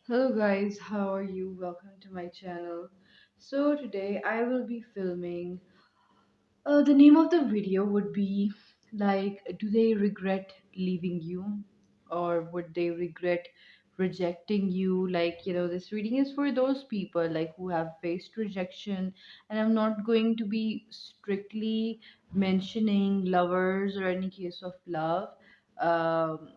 Hello guys, how are you? Welcome to my channel. So today I will be filming. The name of the video would be do they regret leaving you, or would they regret rejecting you? This reading is for those people who have faced rejection, and I'm not going to be strictly mentioning lovers or any case of love. Um,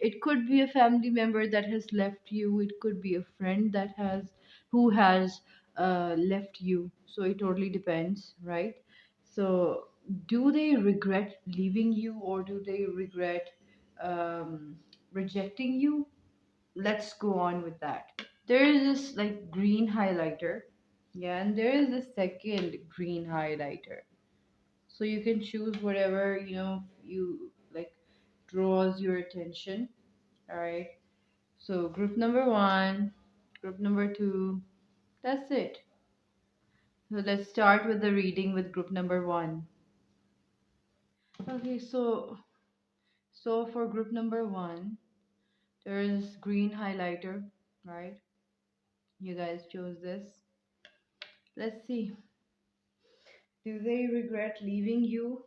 it could be a family member that has left you. It could be a friend who has left you. So it totally depends, right? So, do they regret leaving you, or do they regret um, rejecting you? Let's go on with that. There is this green highlighter, yeah, and there is the second green highlighter. So you can choose whatever you like draws your attention. All right. So group number one, group number two. That's it. So let's start with the reading with group number one. Okay, so for group number one, there is green highlighter, right? You guys chose this. Let's see. Do they regret leaving you?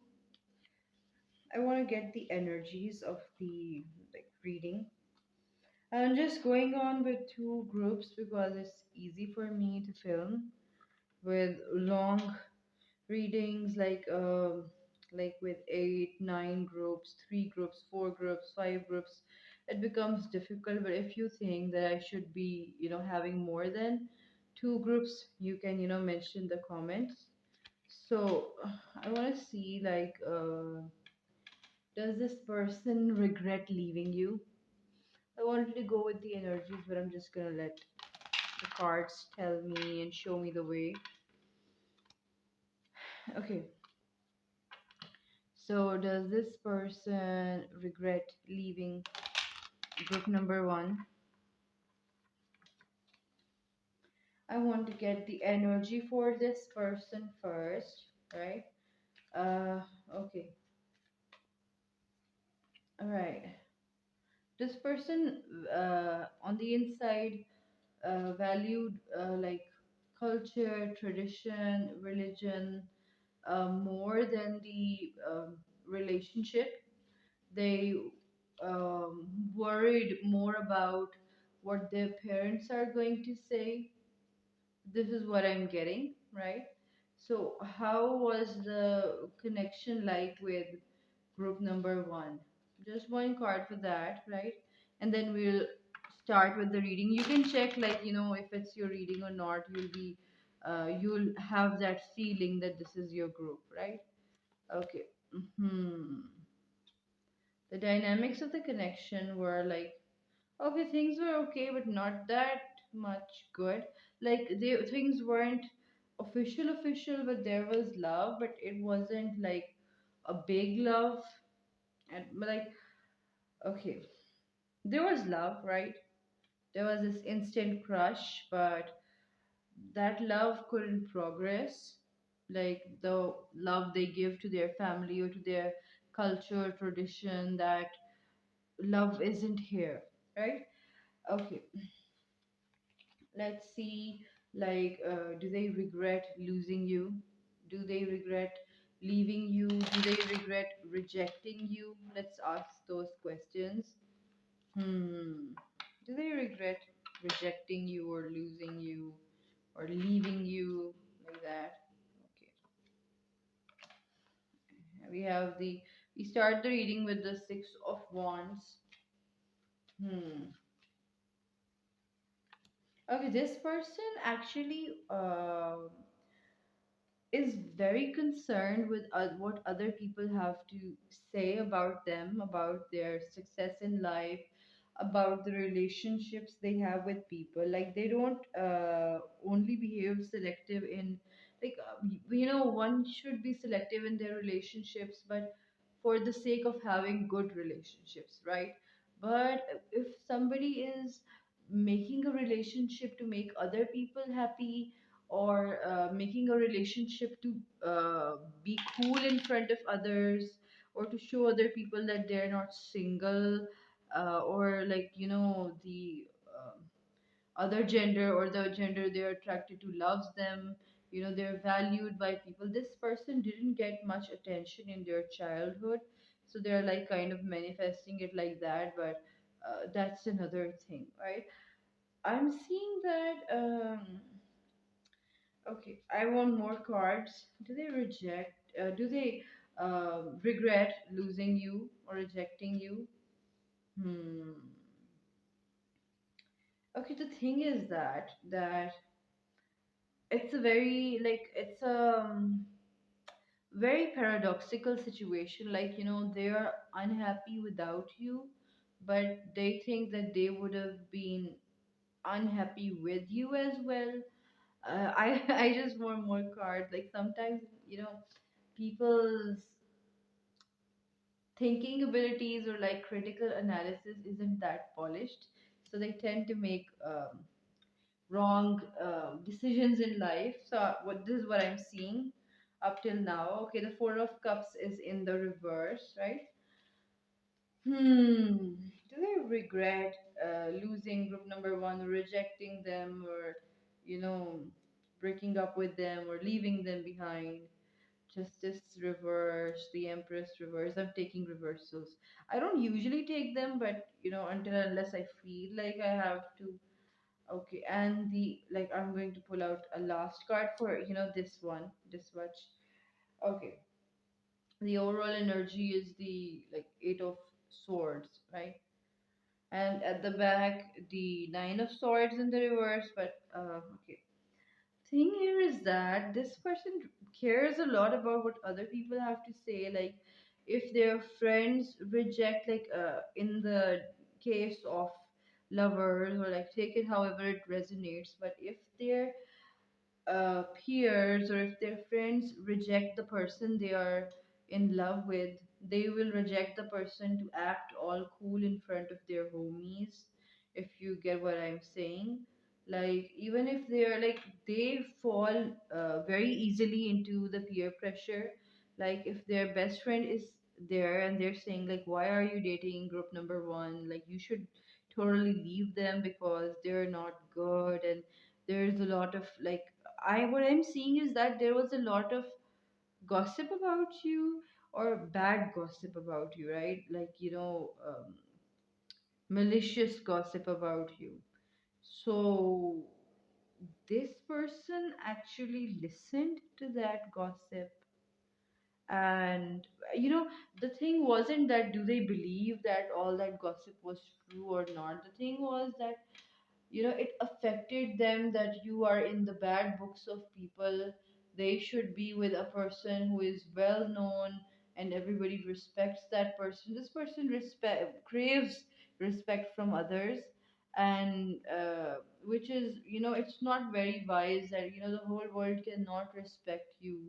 I want to get the energies of the reading. I'm just going on with two groups because it's easy for me to film with long readings like with 8 9 groups, 3 groups, 4 groups, 5 groups. It becomes difficult, but if you think that I should be having more than 2 groups, you can mention the comments. So I want to see does this person regret leaving you? I wanted to go with the energies, but I'm just gonna let the cards tell me and show me the way. Okay. So, does this person regret leaving group number one? I want to get the energy for this person first, right? Uh, okay. All right. This person, on the inside, valued culture, tradition, religion, more than the relationship. They worried more about what their parents are going to say. This is what I'm getting, right? So, how was the connection like with group number one? Just one card for that, right? And then we'll start with the reading. You can check, if it's your reading or not. You'll have that feeling that this is your group, right? Okay. Hmm. The dynamics of the connection were okay, things were okay, but not that much good. Things weren't official, but there was love, but it wasn't like a big love. And but okay, there was love, right? There was this instant crush, but that love couldn't progress. Like the love they give to their family or to their culture, tradition, that love isn't here, right? Okay, let's see. Do they regret losing you? Do they regret leaving you? Do they regret rejecting you? Let's ask those questions. Hmm. Do they regret rejecting you or losing you or leaving you like that? Okay. We start the reading with the Six of Wands. Hmm. Okay, this person actually is very concerned with what other people have to say about them, about their success in life, about the relationships they have with people. Like they don't only behave selective in one should be selective in their relationships, but for the sake of having good relationships, right? But if somebody is making a relationship to make other people happy, or making a relationship to be cool in front of others, or to show other people that they're not single, or the other gender, or the gender they're attracted to loves them, they're valued by people. This person didn't get much attention in their childhood, so they're like kind of manifesting it like that. But that's another thing, right? I'm seeing that. Okay, I want more cards. Do they reject? Do they regret losing you or rejecting you? Hmm. Okay, the thing is that it's a very, like, it's a very paradoxical situation. Like, they are unhappy without you, but they think that they would have been unhappy with you as well. I I just want more cards. Like, sometimes, people's thinking abilities or like critical analysis isn't that polished, so they tend to make wrong decisions in life. So what this is what I'm seeing up till now. Okay, the Four of Cups is in the reverse, right? Do they regret losing group number one, rejecting them, or you know, breaking up with them, or leaving them behind? Justice reverse, the Empress reverse. I'm taking reversals. I don't usually take them, but until unless I feel like I have to. Okay, and the, like, I'm going to pull out a last card for this one, this much. Okay, the overall energy is the, like, Eight of Swords, right? And at the back, the Nine of Swords in the reverse. But okay, thing here is that this person cares a lot about what other people have to say. Like, if their friends reject, like, in the case of lovers, or like, take it however it resonates, but if their peers or if their friends reject the person they are in love with, they will reject the person to act all cool in front of their homies, if you get what I'm saying. Like, even if they're like, they fall very easily into the peer pressure. Like, if their best friend is there and they're saying, like, why are you dating group number one? Like, you should totally leave them because they're not good. And there's a lot of, like, what I'm seeing is that there was a lot of gossip about you, or bad gossip about you, right? Like, malicious gossip about you. So this person actually listened to that gossip. And the thing wasn't that do they believe that all that gossip was true or not. The thing was that it affected them, that you are in the bad books of people. They should be with a person who is well known and everybody respects that person. This person respect craves respect from others. And which is, it's not very wise that the whole world cannot respect you.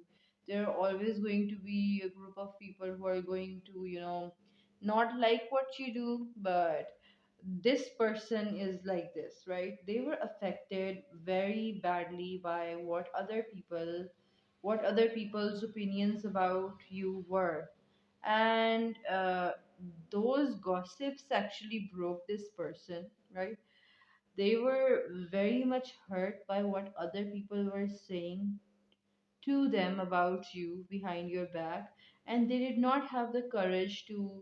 There are always going to be a group of people who are going to not like what you do. But this person is like this, right? They were affected very badly by what other people's opinions about you were. And those gossips actually broke this person, right? They were very much hurt by what other people were saying to them about you behind your back, and they did not have the courage to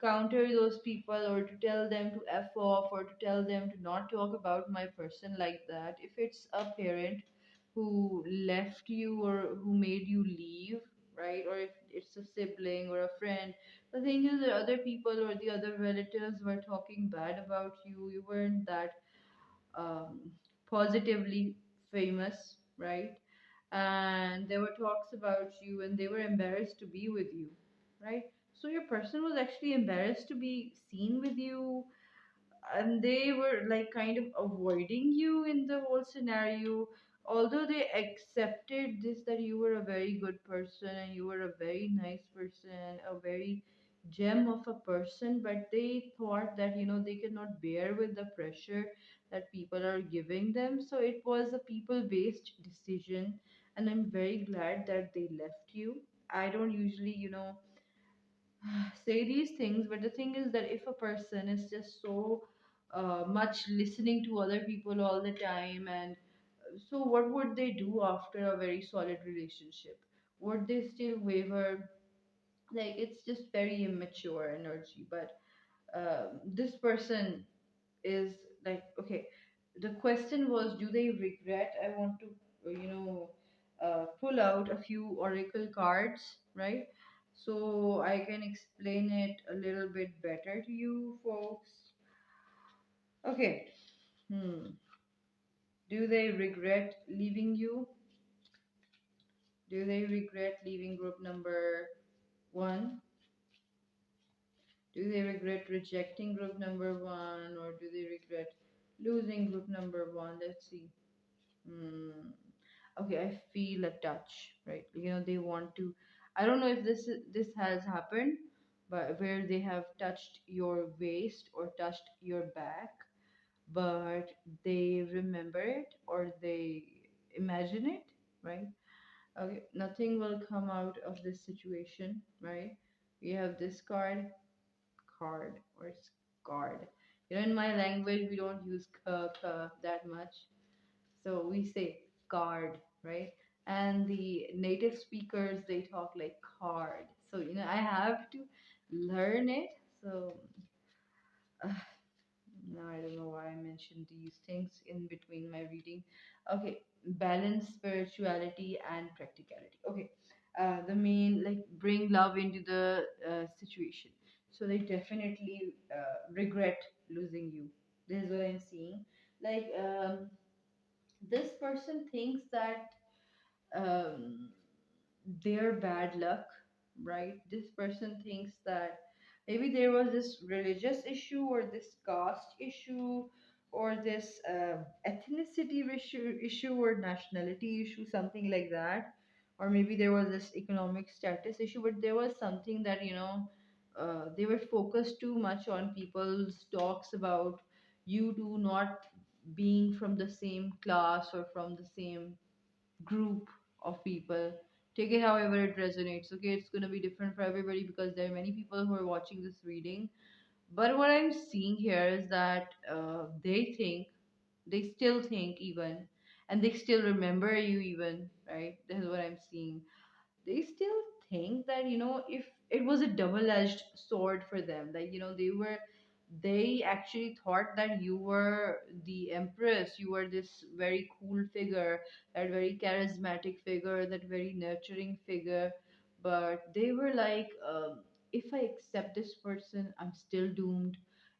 counter those people, or to tell them to F off, or to tell them to not talk about my person like that. If it's a parent who left you or who made you leave, right? Or if it's a sibling or a friend, the thing is the other people or the other relatives were talking bad about you. You weren't that um, positively famous, right? And there were talks about you, and they were embarrassed to be with you, right? So your person was actually embarrassed to be seen with you, and they were like kind of avoiding you in the whole scenario. Although they accepted this, that you were a very good person and you were a very nice person, a very gem of a person, but they thought that they cannot bear with the pressure that people are giving them. So it was a people based decision, and I'm very glad that they left you. I don't usually say these things, but the thing is that if a person is just so much listening to other people all the time. And so what would they do after a very solid relationship? Would they still waver? Like, it's just very immature energy. But this person is like, okay, the question was, do they regret? I want to pull out a few oracle cards, right? So I can explain it a little bit better to you folks. Okay. Do they regret leaving you? Do they regret leaving group number one? Do they regret rejecting group number one, or do they regret losing group number one? Let's see. Hmm. Okay, I feel a touch, right? They want to. I don't know if this has happened, but where they have touched your waist or touched your back, but they remember it or they imagine it, right? Okay, nothing will come out of this situation, right? We have this card or card. In my language, we don't use that much. So we say card, right? And the native speakers, they talk like card. So, I have to learn it. So, no, I don't know why I mentioned these things in between my reading. Okay, balance spirituality and practicality. Okay, the main, like, bring love into the situation. So they definitely regret losing you. This is what I'm seeing. Like, this person thinks that um, their bad luck, right? This person thinks that maybe there was this religious issue or this caste issue or this ethnicity issue or nationality issue, something like that. Or maybe there was this economic status issue, but there was something that, they were focused too much on people's talks about you do not being from the same class or from the same group of people. Take it however it resonates. Okay, it's gonna be different for everybody because there are many people who are watching this reading. But what I'm seeing here is that they still think even, and they still remember you even, right? This is what I'm seeing. They still think that, if it was a double-edged sword for them, like, they actually thought that you were the empress, you were this very cool figure, that very charismatic figure, that very nurturing figure. But they were like, if I accept this person, I'm still doomed.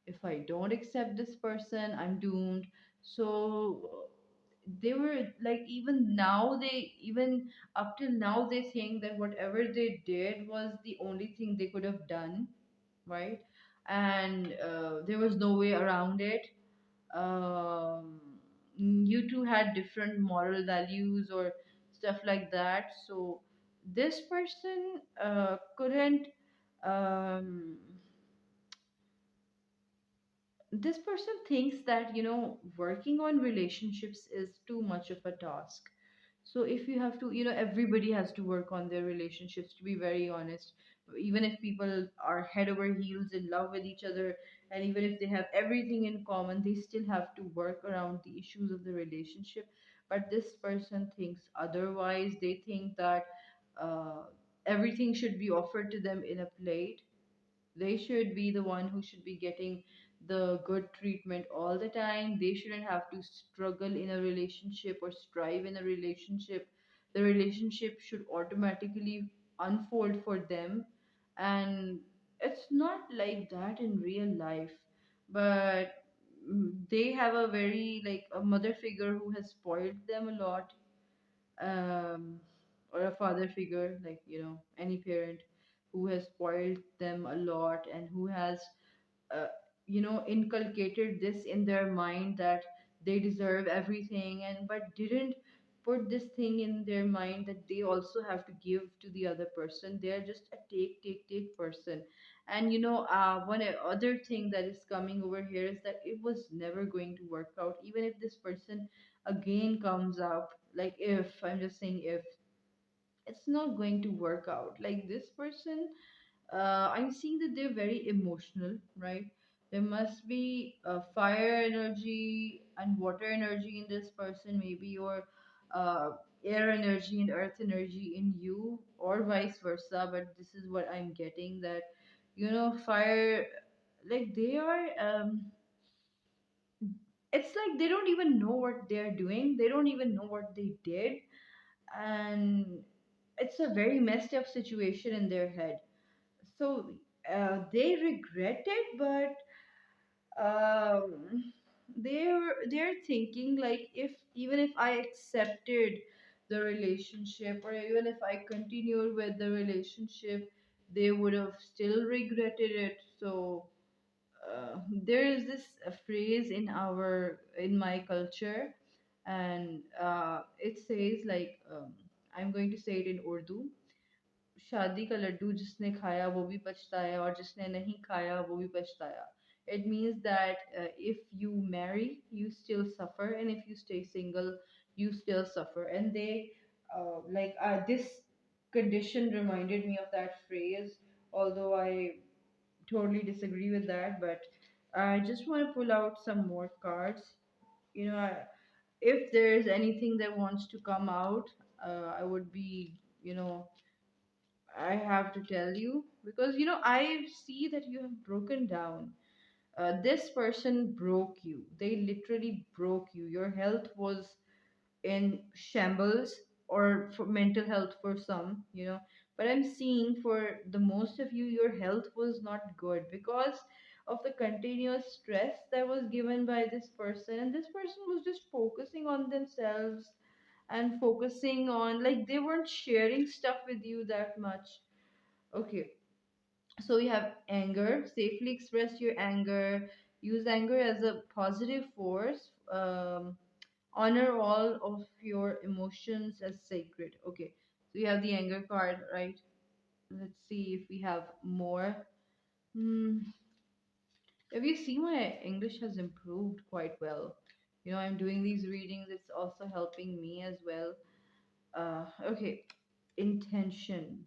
If I don't accept this person, I'm doomed. So they were like, even up till now, they think that whatever they did was the only thing they could have done, right? And there was no way around it. um, you two had different moral values or stuff like that. So this person couldn't um, this person thinks that, working on relationships is too much of a task. So if you have to, everybody has to work on their relationships, to be very honest. Even if people are head over heels in love with each other, and even if they have everything in common, they still have to work around the issues of the relationship. But this person thinks otherwise. They think that uh, everything should be offered to them in a plate. They should be the one who should be getting the good treatment all the time. They shouldn't have to struggle in a relationship or strive in a relationship. The relationship should automatically unfold for them. And it's not like that in real life. But they have a very, like, a mother figure who has spoiled them a lot, um, or a father figure, like, any parent who has spoiled them a lot and who has uh, inculcated this in their mind that they deserve everything, and but didn't put this thing in their mind that they also have to give to the other person. They are just a take person. And one other thing that is coming over here is that it was never going to work out, even if this person again comes up. Like, if I'm just saying, if it's not going to work out, like, this person, I'm seeing that they're very emotional, right? There must be fire energy and water energy in this person, maybe, or uh, air energy and earth energy in you, or vice versa. But this is what I'm getting, that, fire, like they are, it's like they don't even know what they're doing, they don't even know what they did, and it's a very messed up situation in their head. So they regret it, but um, they're thinking like, if even if I accepted the relationship, or even if I continued with the relationship, they would have still regretted it. So there is this phrase in my culture, and it says like, I'm going to say it in Urdu: शादी का लड्डू जिसने खाया वो भी पछताया और जिसने नहीं खाया वो भी पछताया. It means that if you marry, you still suffer, and if you stay single, you still suffer. And this condition reminded me of that phrase, although I totally disagree with that. But I just want to pull out some more cards. If there is anything that wants to come out, I would be, you know, I have to tell you, because I see that you have broken down. This person broke you. They literally broke you. Your health was in shambles, or for mental health for some. But I'm seeing for the most of you, your health was not good because of the continuous stress that was given by this person. And this person was just focusing on themselves, and focusing on, like, they weren't sharing stuff with you that much. Okay, so we have anger. Safely express your anger. Use anger as a positive force. Honor all of your emotions as sacred. Okay, so we have the anger card, right? Let's see if we have more. Hmm. If you see, my English has improved quite well. I'm doing these readings, it's also helping me as well. Okay, intention.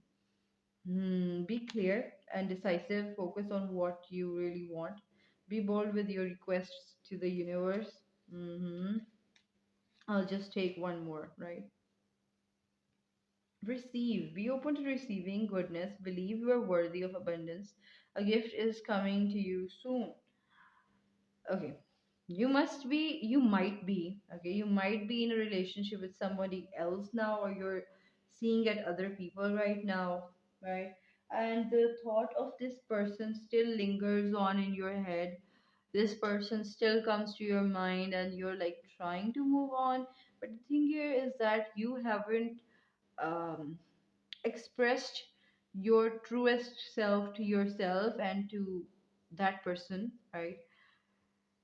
Be clear and decisive. Focus on what you really want. Be bold with your requests to the universe. hmm I'll just take one more, right? Receive. Be open to receiving goodness. Believe you are worthy of abundance. A gift is coming to you soon. Okay. You might be in a relationship with somebody else now, or you're seeing at other people right now, right? And the thought of this person still lingers on in your head. This person still comes to your mind, and you're like trying to move on. But the thing here is that you haven't um, expressed your truest self to yourself and to that person, right?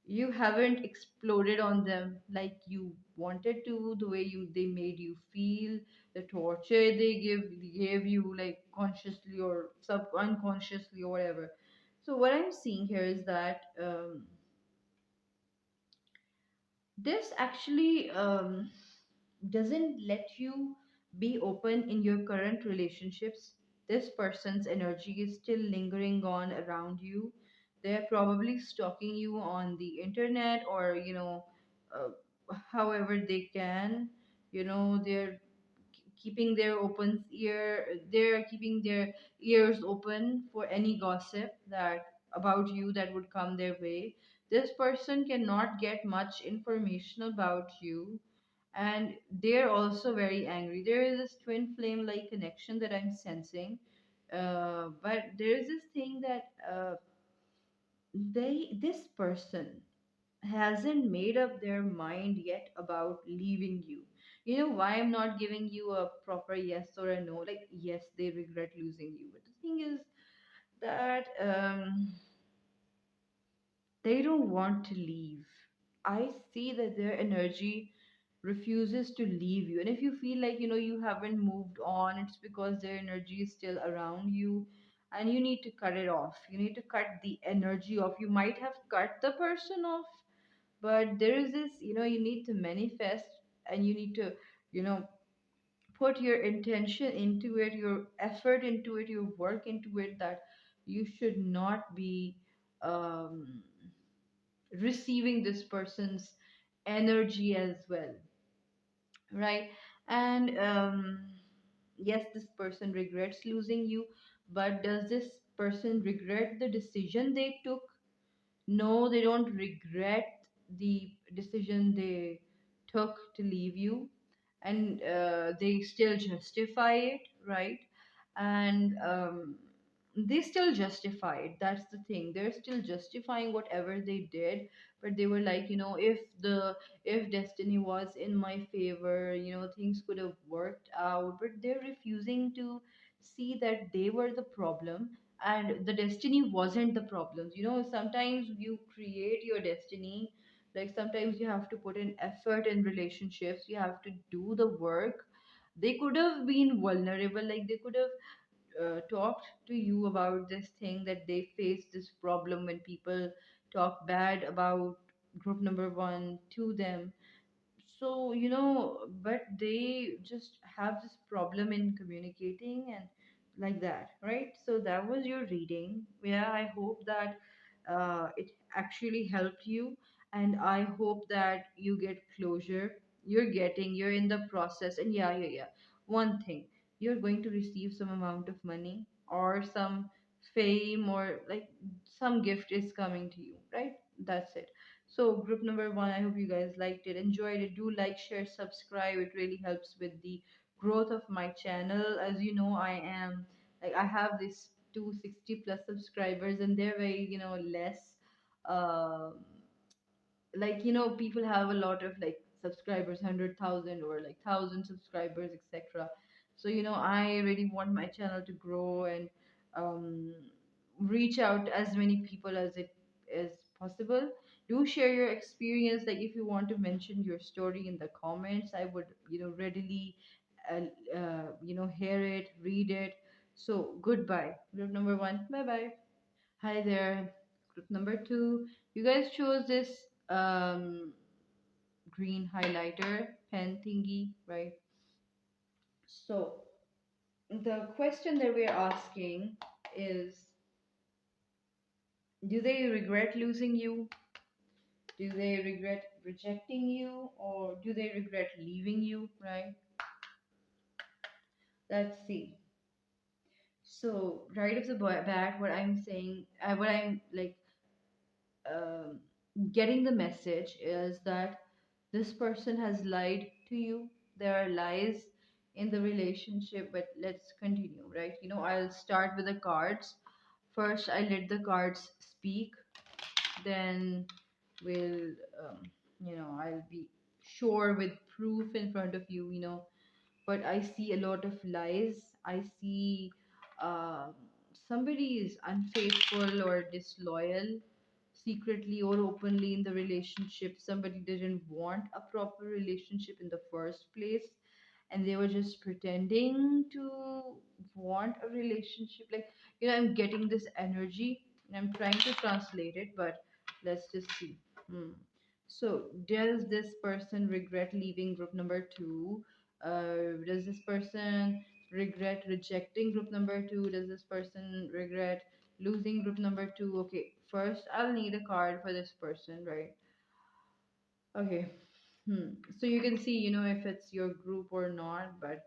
You haven't exploded on them like you wanted to, the way they made you feel, the torture they gave you, like consciously or unconsciously or whatever. So what I'm seeing here is that this actually doesn't let you be open in your current relationships. This person's energy is still lingering on around you. They're probably stalking you on the internet, or however they can. They're they're keeping their ears open for any gossip that about you that would come their way. This person cannot get much information about you, and they're also very angry. There is this twin flame like connection that I'm sensing. But there's this thing that this person hasn't made up their mind yet about leaving you. You know why I'm not giving you a proper yes or a no? Like, yes, they regret losing you, but the thing is that they don't want to leave. I see that their energy refuses to leave you. And if you feel like, you haven't moved on, it's because their energy is still around you, and you need to cut it off. You need to cut the energy off. You might have cut the person off, but there is this, you need to manifest, and you need to, you know, put your intention into it, your effort into it, your work into it, that you should not be receiving this person's energy as well, right? And yes, this person regrets losing you, but does this person regret the decision they took? No, they don't regret the decision they took to leave you, and they still justify it, right? And they still justify it. That's the thing. They're still justifying whatever they did, but they were like, if destiny was in my favor, things could have worked out. But they're refusing to see that they were the problem and the destiny wasn't the problem. Sometimes you create your destiny. Like sometimes you have to put in effort in relationships, you have to do the work. They could have been vulnerable, like they could have talked to you about this thing, that they face this problem when people talk bad about group number one to them. So but they just have this problem in communicating and like that, right? So that was your reading. Yeah, I hope that it actually helped you, and I hope that you get closure. You're in the process, and yeah, yeah, yeah, one thing, you're going to receive some amount of money or some fame, or like some gift is coming to you, right? That's it. So, group number one, I hope you guys liked it, enjoyed it. Do like, share, subscribe. It really helps with the growth of my channel. As you know, I have this 260 plus subscribers, and they're very, less. Um, people have a lot of like subscribers, 100,000 or like 1,000 subscribers, etc. So I really want my channel to grow and um, reach out as many people as it is possible. Do share your experience. Like if you want to mention your story in the comments, I would readily hear it, read it. So goodbye group number one, bye bye. Hi there, group number two. You guys chose this um, green highlighter pen thingy, right? So the question that we're asking is, do they regret losing you? Do they regret rejecting you? Or do they regret leaving you, right? Let's see. So right off the bat, what I'm saying, what I'm like um, getting the message is that this person has lied to you. There are lies in the relationship, but let's continue, right? I'll start with the cards. First, I let the cards speak, then we'll, I'll be sure with proof in front of you, but I see a lot of lies. I see um somebody is unfaithful or disloyal secretly or openly in the relationship. Somebody didn't want a proper relationship in the first place, and they were just pretending to want a relationship. Like, I'm getting this energy and I'm trying to translate it, but let's just see. Hmm. So, does this person regret leaving group number two? Does this person regret rejecting group number two? Does this person regret losing group number two? Okay, first I'll need a card for this person, right? Okay. So you can see, if it's your group or not, but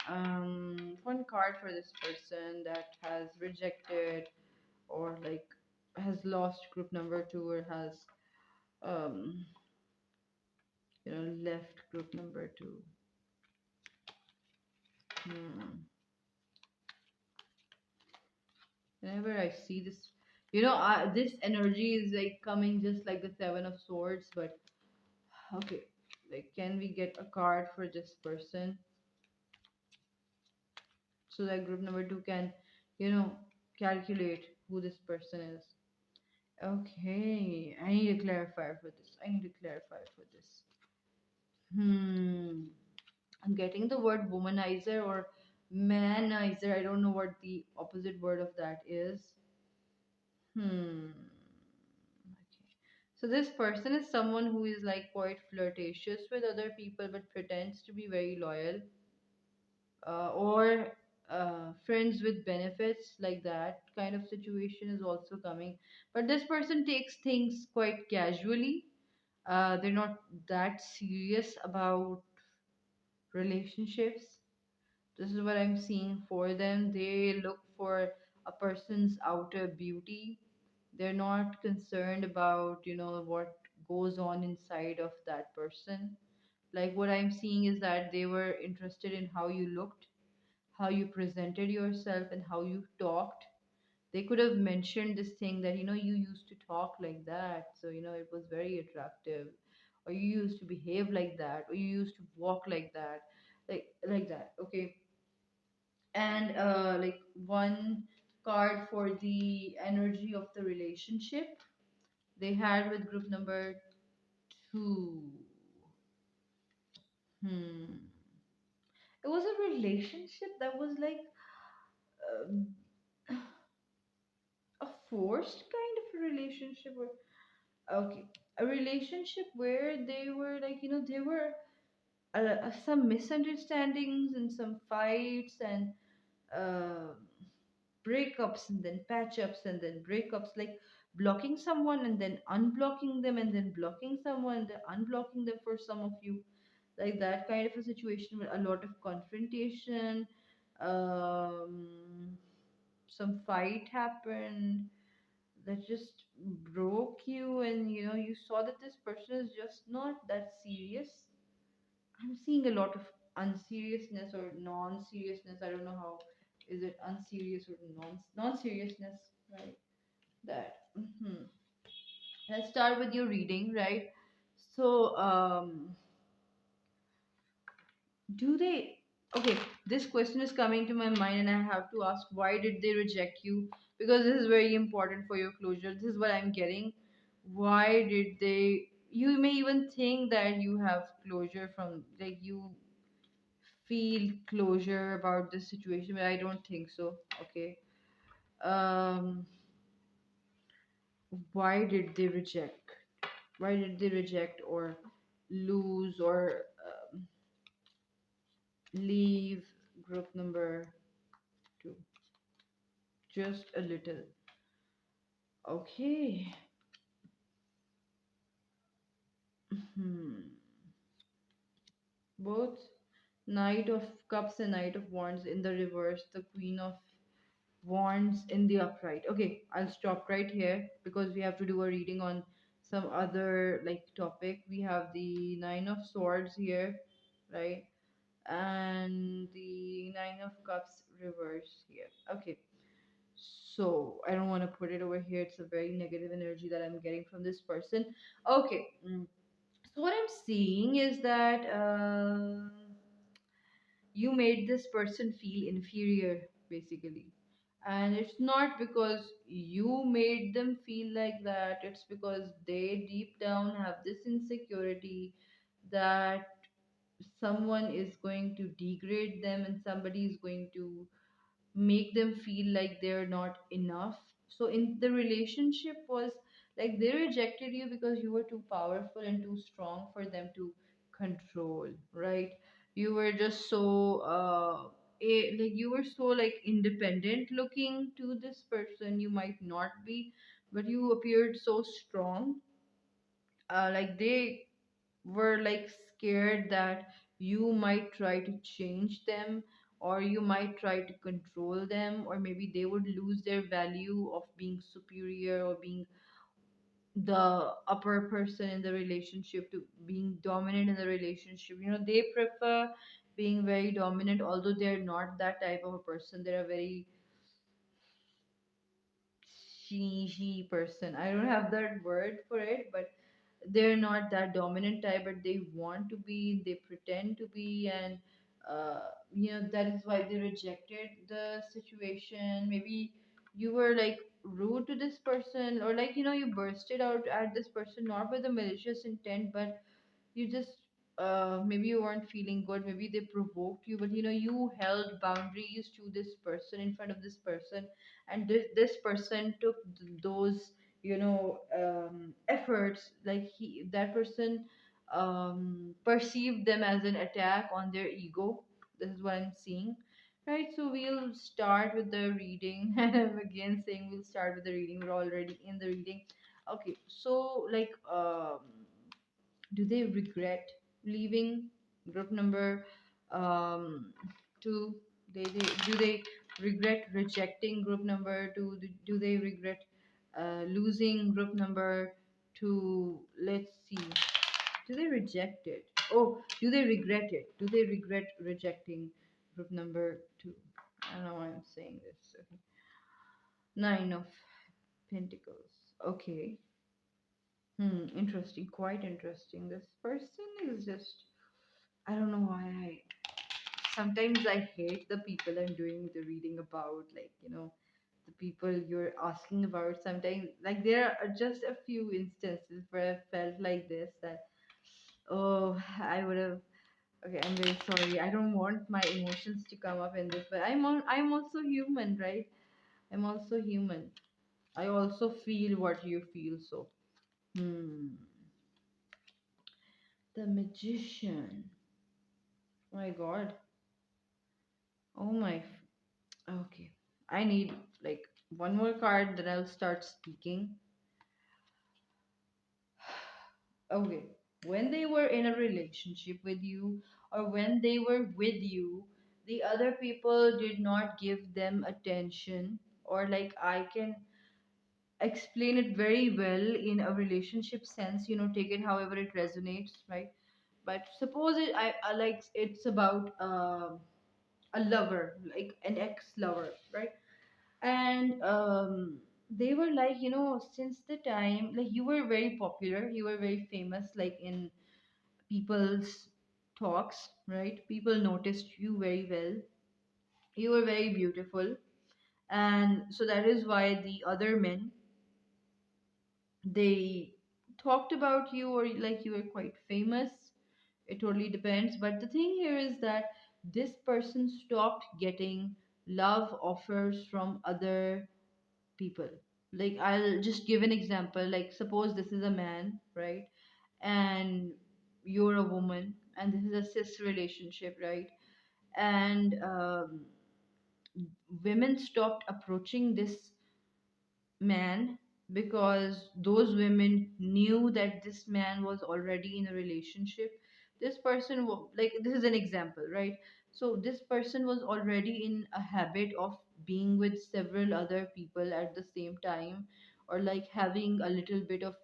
one card for this person that has rejected or like has lost group number two, or has um left group number two. Hmm. Whenever I see this, this energy is like coming just like the seven of swords. But okay, like, can we get a card for this person so that group number two can you know calculate who this person is? Okay, I need a clarifier for this. I need a clarifier for this. Hmm. I'm getting the word womanizer or manizer. I don't know what the opposite word of that is. Hmm. Okay. So this person is someone who is like quite flirtatious with other people but pretends to be very loyal. Or friends with benefits, like that kind of situation is also coming. But this person takes things quite casually. They're not that serious about relationships. This is what I'm seeing for them. They look for a person's outer beauty. They're not concerned about, what goes on inside of that person. Like, what I'm seeing is that they were interested in how you looked, how you presented yourself, and how you talked. They could have mentioned this thing that, you used to talk like that, so, it was very attractive, or you used to behave like that, or you used to walk like that, like that. Okay. And like, one card for the energy of the relationship they had with group number 2. It was a relationship that was like, um, a forced kind of a relationship, or okay, a relationship where they were like, there were some misunderstandings and some fights and uh, breakups and then patch ups and then breakups, like blocking someone and then unblocking them and then blocking someone and then unblocking them for some of you, like that kind of a situation with a lot of confrontation. um some fight happened that just broke you, and you saw that this person is just not that serious. I'm seeing a lot of unseriousness or non-seriousness. I don't know how is it unserious or non-seriousness, right? That. Let's start with your reading, right? So, do they? Okay, this question is coming to my mind, and I have to ask, why did they reject you? Because this is very important for your closure. This is what I'm getting. Why did they? You may even think that you have closure from, like, you feel closure about this situation, but I don't think so. Okay. Um, why did they reject? Why did they reject or lose or leave group number 2? Just a little. Okay. Hmm. Both Knight of Cups and Knight of Wands in the reverse, the Queen of Wands in the upright. Okay, I'll stop right here because we have to do a reading on some other like topic. We have the Nine of Swords here, right? And the Nine of Cups reverse here. Okay. So I don't want to put it over here. It's a very negative energy that I'm getting from this person. Okay. So what I'm seeing is that you made this person feel inferior, basically. And it's not because you made them feel like that, it's because they deep down have this insecurity that someone is going to degrade them and somebody is going to make them feel like they're not enough. So in the relationship was like they rejected you because you were too powerful and too strong for them to control, right? You were just so like you were so like independent looking to this person. You might not be, but you appeared so strong. Like they were like scared that you might try to change them, or you might try to control them, or maybe they would lose their value of being superior or being the upper person in the relationship to being dominant in the relationship. They prefer being very dominant, although they're not that type of a person. They're a very she person. I don't have that word for it, but they're not that dominant type, but they want to be, they pretend to be, and that is why they rejected the situation. Maybe you were like rude to this person, or like you bursted out at this person not with a malicious intent, but you just maybe you weren't feeling good, maybe they provoked you, but you held boundaries to this person in front of this person, and this person took those efforts, like that person perceived them as an attack on their ego. This is what I'm seeing. Right, so we'll start with the reading. And I'm again saying we'll start with the reading. We're already in the reading. Okay, so like, do they regret leaving group number um, two? Do they regret rejecting group number two? Do they regret losing group number two? Let's see. Do they reject it? Oh, do they regret it? Do they regret rejecting group number two? I don't know why I'm saying this. Okay. Nine of Pentacles. Okay. Interesting. Quite interesting. This person is just. I don't know why I. Sometimes I hate the people I'm doing the reading about. Like, the people you're asking about. Sometimes, like, there are just a few instances where I felt like this that, oh, I would have. Okay, I'm very sorry. I don't want my emotions to come up in this, but I'm also human, right? I'm also human. I also feel what you feel, so. Hmm. The Magician. My God. Oh my. Okay. I need like one more card, then I'll start speaking. Okay. When they were in a relationship with you, or when they were with you, the other people did not give them attention, or like I can explain it very well in a relationship sense, take it however it resonates, right? But suppose I like it's about a lover, like an ex-lover, right? And they were like, since the time, like, you were very popular, you were very famous, like in people's talks, right? People noticed you very well, you were very beautiful, and so that is why the other men, they talked about you, or like you were quite famous. It totally depends, but the thing here is that this person stopped getting love offers from other people. Like, I'll just give an example. Like, suppose this is a man, right? And you're a woman, and this is a cis relationship, right? And women stopped approaching this man because those women knew that this man was already in a relationship. This person, like, this is an example, right? So this person was already in a habit of being with several other people at the same time, or like having a little bit of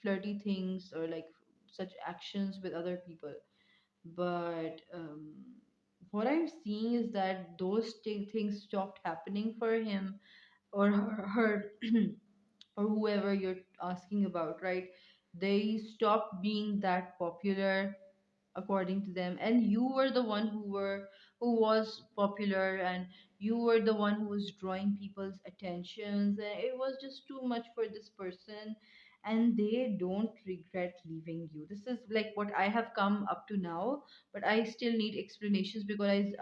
flirty things, or like such actions with other people. But what I'm seeing is that those things stopped happening for him or her, or whoever you're asking about, right? They stopped being that popular according to them, and you were the one who was popular, and you were the one who was drawing people's attentions, and it was just too much for this person, and they don't regret leaving you. This is like what I have come up to now, but I still need explanations, because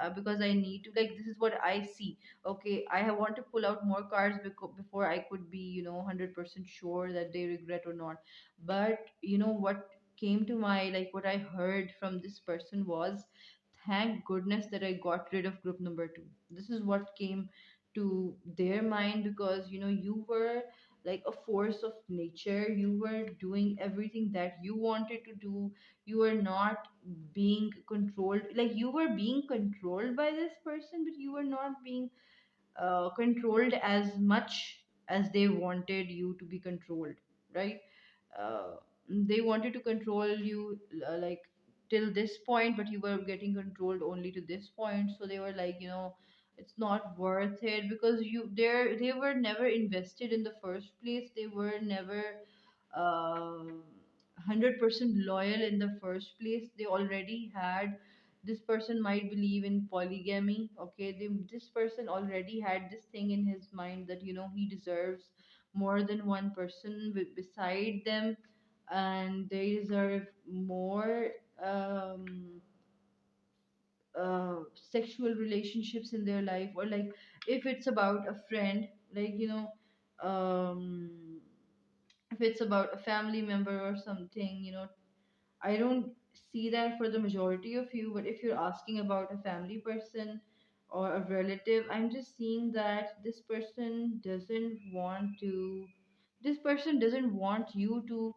I need to, like, this is what I see. Okay, I have want to pull out more cards before I could be 100% sure that they regret or not. But what came to my, like, what I heard from this person was, thank goodness that I got rid of group number two. This is what came to their mind, because you were like a force of nature. You were doing everything that you wanted to do. You were not being controlled. Like, you were being controlled by this person, but you were not being controlled as much as they wanted you to be controlled, right? uh, they wanted to control you, like, till this point, but you were getting controlled only to this point. So they were like, it's not worth it, because they were never invested in the first place. They were never 100% loyal in the first place. They already had, this person might believe in polygamy. Okay, this person already had this thing in his mind that he deserves more than one person beside them, and they deserve more um, sexual relationships in their life, or like, if it's about a friend, like, um, if it's about a family member or something, I don't see that for the majority of you. But if you're asking about a family person, or a relative, I'm just seeing that this person doesn't want you to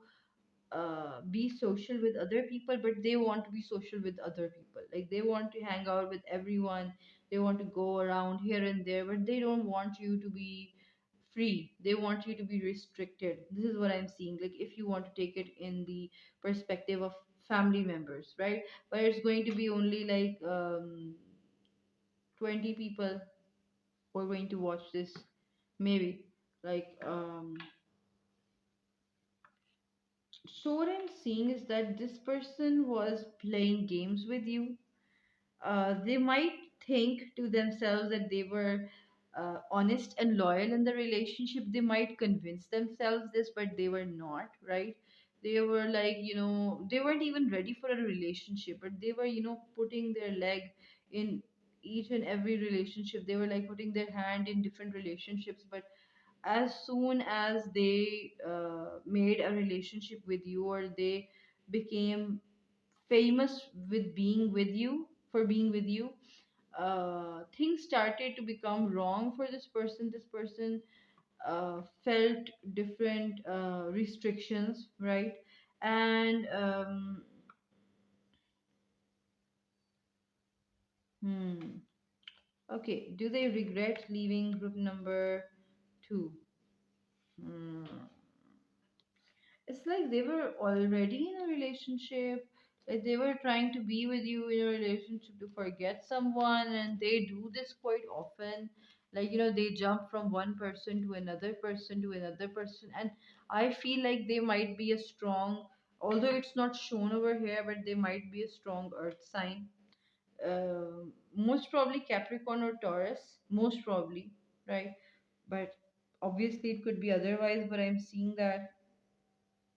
be social with other people, but they want to be social with other people. Like they want to hang out with everyone, they want to go around here and there, but they don't want you to be free. They want you to be restricted. This is what I'm seeing. Like if you want to take it in the perspective of family members, right? But it's going to be only like 20 people who are going to watch this, maybe. Like so what I'm seeing is that this person was playing games with you. They might think to themselves that they were honest and loyal in the relationship. They might convince themselves this, but they were not, right? They were like, they weren't even ready for a relationship, but they were, putting their leg in each and every relationship. They were like putting their hand in different relationships, but as soon as they made a relationship with you, or they became famous with being with you, for being with you, things started to become wrong for this person. This person felt different restrictions, right? And hmm, okay, do they regret leaving group number two? Hmm. It's like they were already in a relationship, like they were trying to be with you in a relationship to forget someone, and they do this quite often. Like, they jump from one person to another person to another person, and I feel like they might be a strong, although it's not shown over here, but they might be a strong earth sign. Most probably Capricorn or Taurus, most probably, right? But obviously it could be otherwise, but I'm seeing that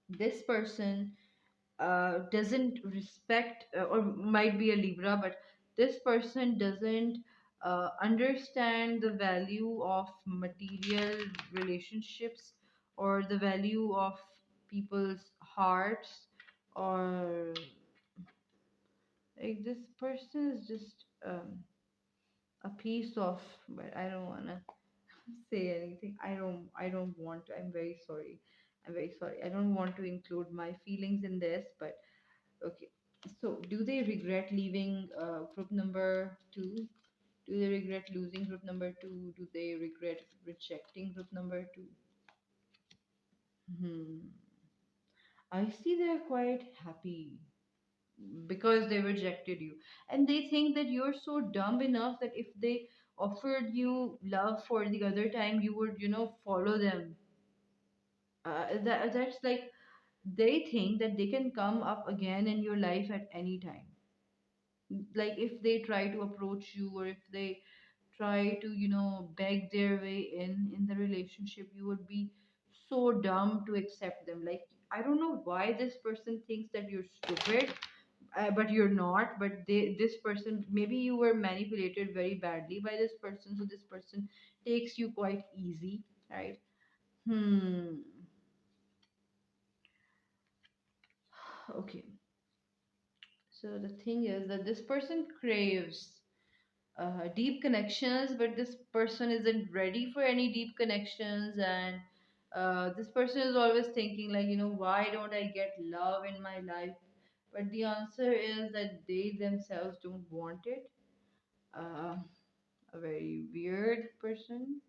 this person doesn't respect, or might be a Libra, but this person doesn't understand the value of material relationships, or the value of people's hearts, or like this person is just a piece of, but I don't want to say anything. I don't want to. I'm very sorry. I'm very sorry. I don't want to include my feelings in this, but okay. So, do they regret leaving group number two? Do they regret losing group number two? Do they regret rejecting group number two? Hmm. I see they're quite happy because they rejected you. And they think that you're so dumb enough that if they offered you love for the other time, you would, follow them. That's like, they think that they can come up again in your life at any time. Like if they try to approach you, or if they try to, beg their way in the relationship, you would be so dumb to accept them. Like, I don't know why this person thinks that you're stupid, but you're not. But this person, maybe you were manipulated very badly by this person, so this person takes you quite easy, right? Hmm. Okay, so the thing is that this person craves deep connections, but this person isn't ready for any deep connections. And this person is always thinking, like, why don't I get love in my life? But the answer is that they themselves don't want it. Uh, a very weird person.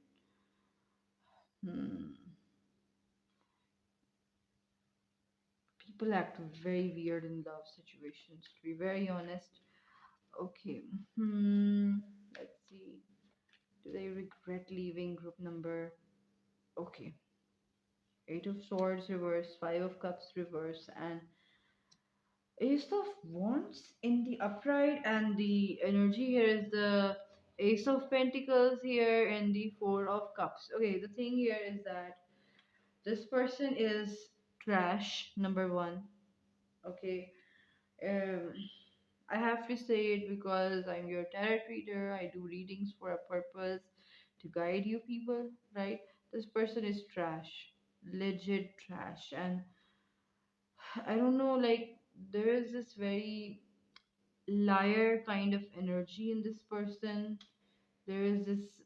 Hmm. People act very weird in love situations, to be very honest. Okay. Hmm. Let's see. Do they regret leaving group number? Okay. Eight of Swords reverse, Five of Cups reverse, and Ace of Wands in the upright, and the energy here is the Ace of Pentacles here and the Four of Cups. Okay, the thing here is that this person is trash, number one. Okay, um, I have to say it because I'm your tarot reader. I do readings for a purpose, to guide you people, right? This person is trash, legit trash, and I don't know, like there is this very liar kind of energy in this person. There is this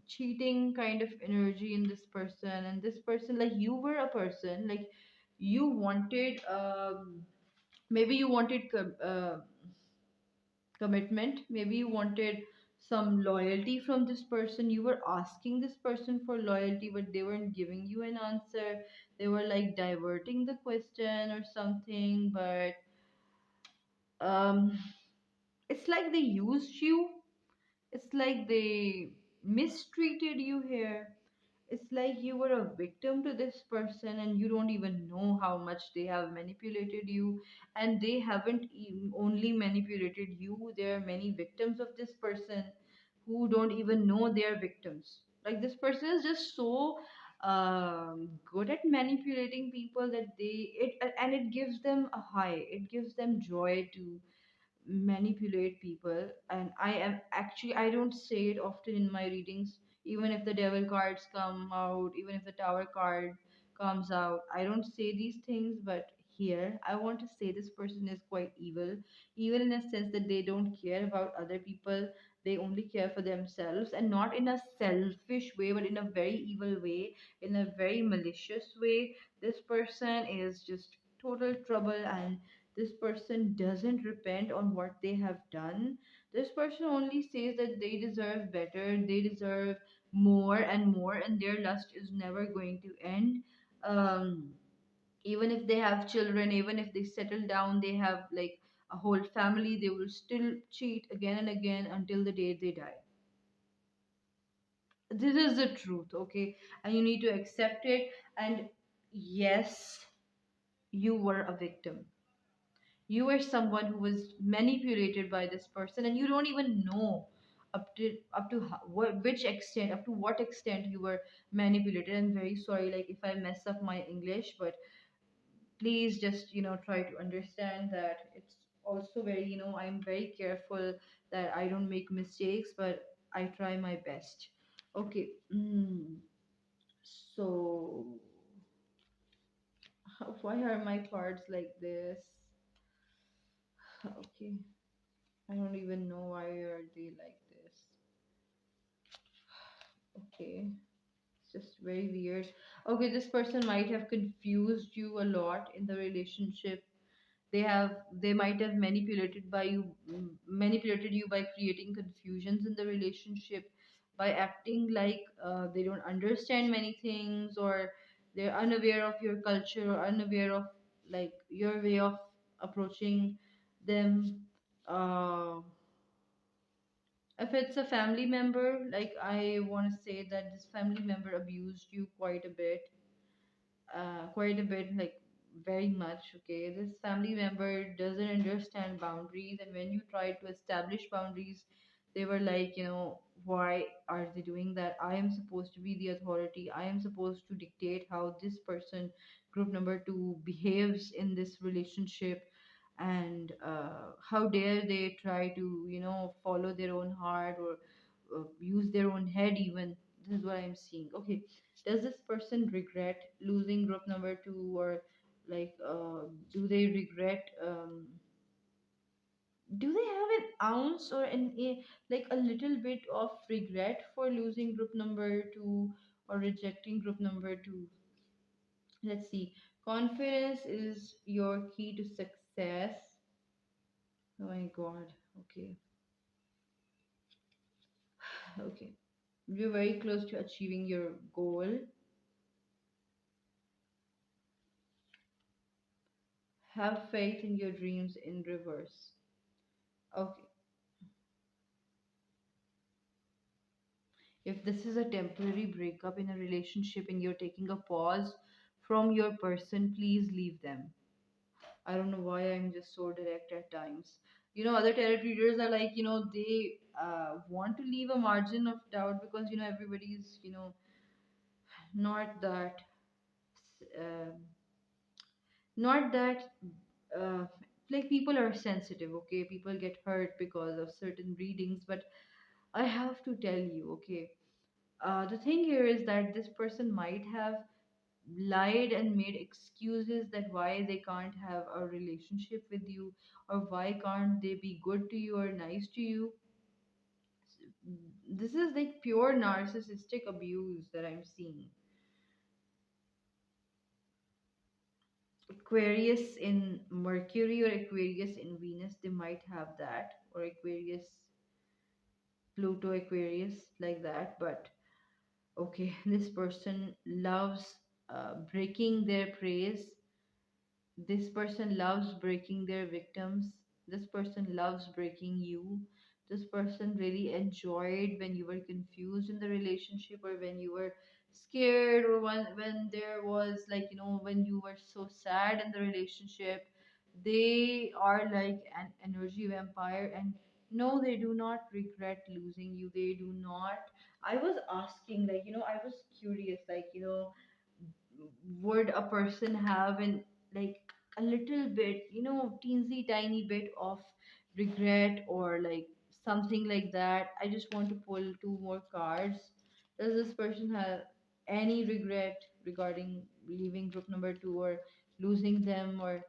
cheating kind of energy in this person, and this person, like, you were a person, like, you wanted, maybe you wanted commitment, maybe you wanted some loyalty from this person, you were asking this person for loyalty, but they weren't giving you an answer. They were like diverting the question or something, but um it's like they used you. It's like they mistreated you here. It's like you were a victim to this person and you don't even know how much they have manipulated you. And they haven't only manipulated you, there are many victims of this person who don't even know they are victims. Like, this person is just so good at manipulating people that and it gives them a high, it gives them joy to manipulate people. And I am actually, I don't say it often in my readings, even if the devil cards come out, even if the tower card comes out, I don't say these things. But here I want to say this person is quite evil, evil in a sense that they don't care about other people. They only care for themselves, and not in a selfish way, but in a very evil way, in a very malicious way. This person is just total trouble, and this person doesn't repent on what they have done. This person only says that they deserve better, they deserve more and more, and their lust is never going to end. Um, Even if they have children, even if they settle down, they have like a whole family, they will still cheat again and again until the day they die. This is the truth, okay? And you need to accept it. And yes, you were a victim. You were someone who was manipulated by this person, and you don't even know which extent, up to what extent you were manipulated. I'm very sorry, like, if I mess up my English, but please just, try to understand that it's also very, I'm very careful that I don't make mistakes, but I try my best. Okay. So why are my cards like this? Okay. I don't even know why are they like this. Okay. It's just very weird. Okay, this person might have confused you a lot in the relationship. They might have manipulated you by creating confusions in the relationship, by acting like they don't understand many things, or they're unaware of your culture, or unaware of like your way of approaching them. Uh, if it's a family member, like, I want to say that this family member abused you quite a bit, like, very much. Okay, this family member doesn't understand boundaries, and when you try to establish boundaries, they were like, why are they doing that? I am supposed to be the authority, I am supposed to dictate how this person, group number two, behaves in this relationship. And how dare they try to, follow their own heart, or use their own head even. This is what I'm seeing. Okay, does this person regret losing group number two, or like, do they regret, do they have an ounce or like a little bit of regret for losing group number two, or rejecting group number two? Let's see. Confidence is your key to success. Oh my god. Okay. Okay, you're very close to achieving your goal. Have faith in your dreams in reverse. Okay, if this is a temporary breakup in a relationship and you're taking a pause from your person, please leave them. I don't know why I'm just so direct at times. Other tarot readers are like, they want to leave a margin of doubt, because, everybody's, not that, um not that, uh, like, people are sensitive. Okay, people get hurt because of certain readings, but I have to tell you, okay, the thing here is that this person might have lied and made excuses that why they can't have a relationship with you, or why can't they be good to you or nice to you. This is like pure narcissistic abuse that I'm seeing. Aquarius in Mercury or Aquarius in Venus, they might have that, or Aquarius, Pluto, Aquarius, like that. But okay, this person loves breaking their praise. This person loves breaking their victims. This person loves breaking you. This person really enjoyed when you were confused in the relationship, or when you were scared, or when there was, like, when you were so sad in the relationship. They are like an energy vampire, and no, they do not regret losing you. They do not. I was asking, like, I was curious, like, would a person have an, like, a little bit, teensy tiny bit of regret, or like something like that? I just want to pull two more cards. Does this person have any regret regarding leaving group number two, or losing them? Or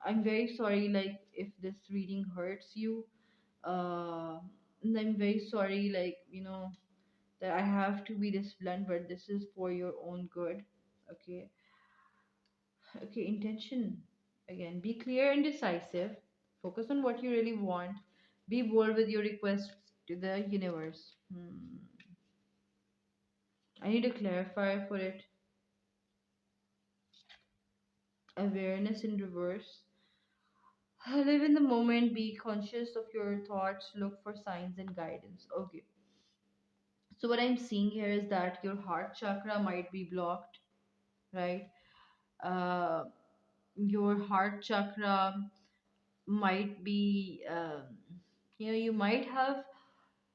I'm very sorry, like, if this reading hurts you. And I'm very sorry, like, that I have to be this blunt, but this is for your own good. Okay. Okay, intention. Again, be clear and decisive. Focus on what you really want. Be bold with your requests to the universe. I need a clarifier for it. Awareness in reverse. Live in the moment. Be conscious of your thoughts. Look for signs and guidance. Okay. So, what I'm seeing here is that your heart chakra might be blocked, right? Uh, your heart chakra might be, you might have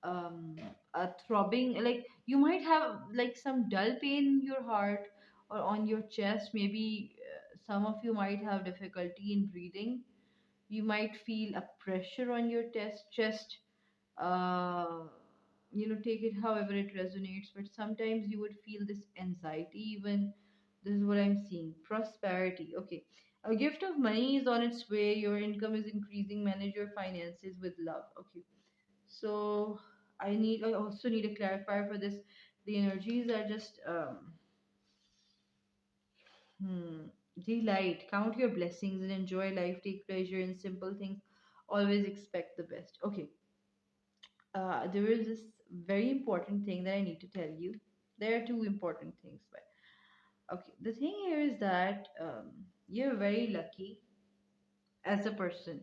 a throbbing, like, you might have like some dull pain in your heart or on your chest. Maybe some of you might have difficulty in breathing. You might feel a pressure on your chest. uh, take it however it resonates, but sometimes you would feel this anxiety even. This is what I'm seeing. Prosperity. Okay. A gift of money is on its way. Your income is increasing. Manage your finances with love. Okay. So I also need a clarifier for this. The energies are just hmm, delight. Count your blessings and enjoy life. Take pleasure in simple things. Always expect the best. Okay. There is this very important thing that I need to tell you. There are two important things, but okay. The thing here is that you're very lucky as a person.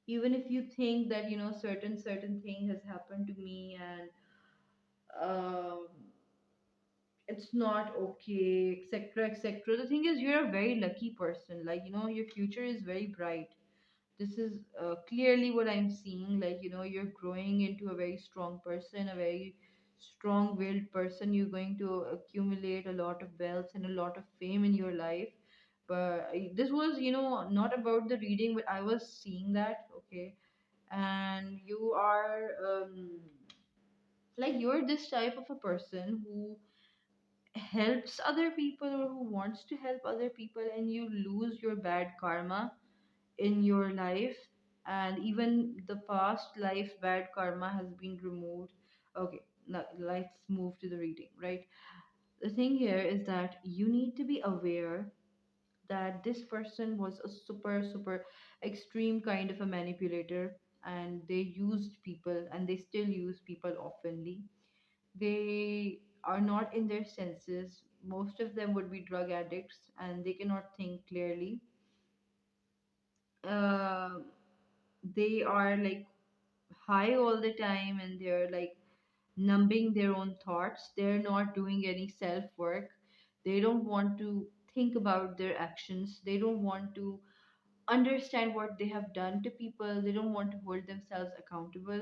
Even if you think that certain thing has happened to me, and um, it's not okay, etc., etc. The thing is, you're a very lucky person. Like, your future is very bright. This is clearly what I'm seeing. Like, you're growing into a very strong person, a very strong willed person. You're going to accumulate a lot of wealth and a lot of fame in your life. But this was, not about the reading, but I was seeing that. Okay. And you are, like, you're this type of a person who helps other people, or who wants to help other people, and you lose your bad karma in your life, and even the past life bad karma has been removed. Okay, now let's move to the reading, right? The thing here is that you need to be aware that this person was a super super extreme kind of a manipulator, and they used people, and they still use people oftenly. They are not in their senses. Most of them would be drug addicts, and they cannot think clearly. uh, they are like high all the time, and they're like numbing their own thoughts. They're not doing any self work. They don't want to think about their actions. They don't want to understand what they have done to people. They don't want to hold themselves accountable,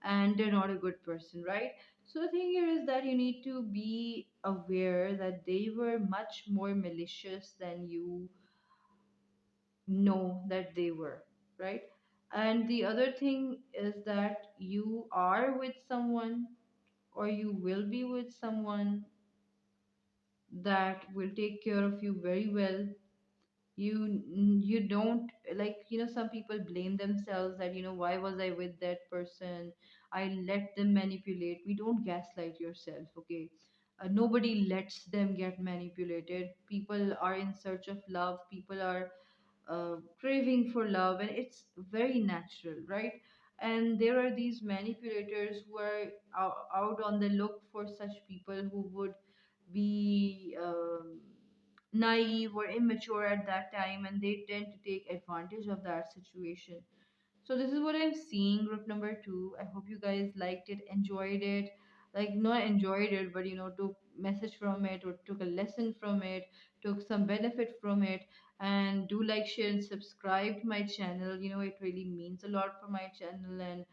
and they're not a good person, right? So the thing here is that you need to be aware that they were much more malicious than you know that they were, right? And the other thing is that you are with someone, or you will be with someone that will take care of you very well. You don't, like, some people blame themselves that, why was I with that person? I let them manipulate. We don't gaslight yourself, okay? Nobody lets them get manipulated. People are in search of love. People are craving for love, and it's very natural, right? And there are these manipulators who are out on the look for such people who would be naive or immature at that time, and they tend to take advantage of that situation. So this is what I'm seeing, group number two. I hope you guys liked it, enjoyed it. Like, not enjoyed it, but took message from it, or took a lesson from it, took some benefit from it. And do like, share, and subscribe to my channel. It really means a lot for my channel. And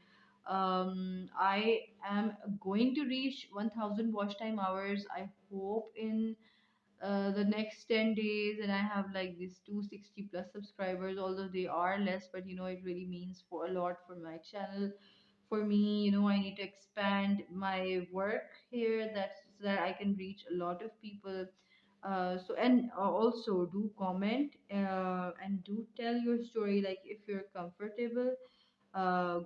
I am going to reach 1000 watch time hours, I hope, in the next 10 days. And I have like these 260 plus subscribers, although they are less, but it really means for a lot for my channel. For me, I need to expand my work here, so that I can reach a lot of people. So, and also do comment, and do tell your story, like, if you're comfortable.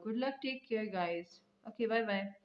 Good luck, take care, guys. Okay, bye bye.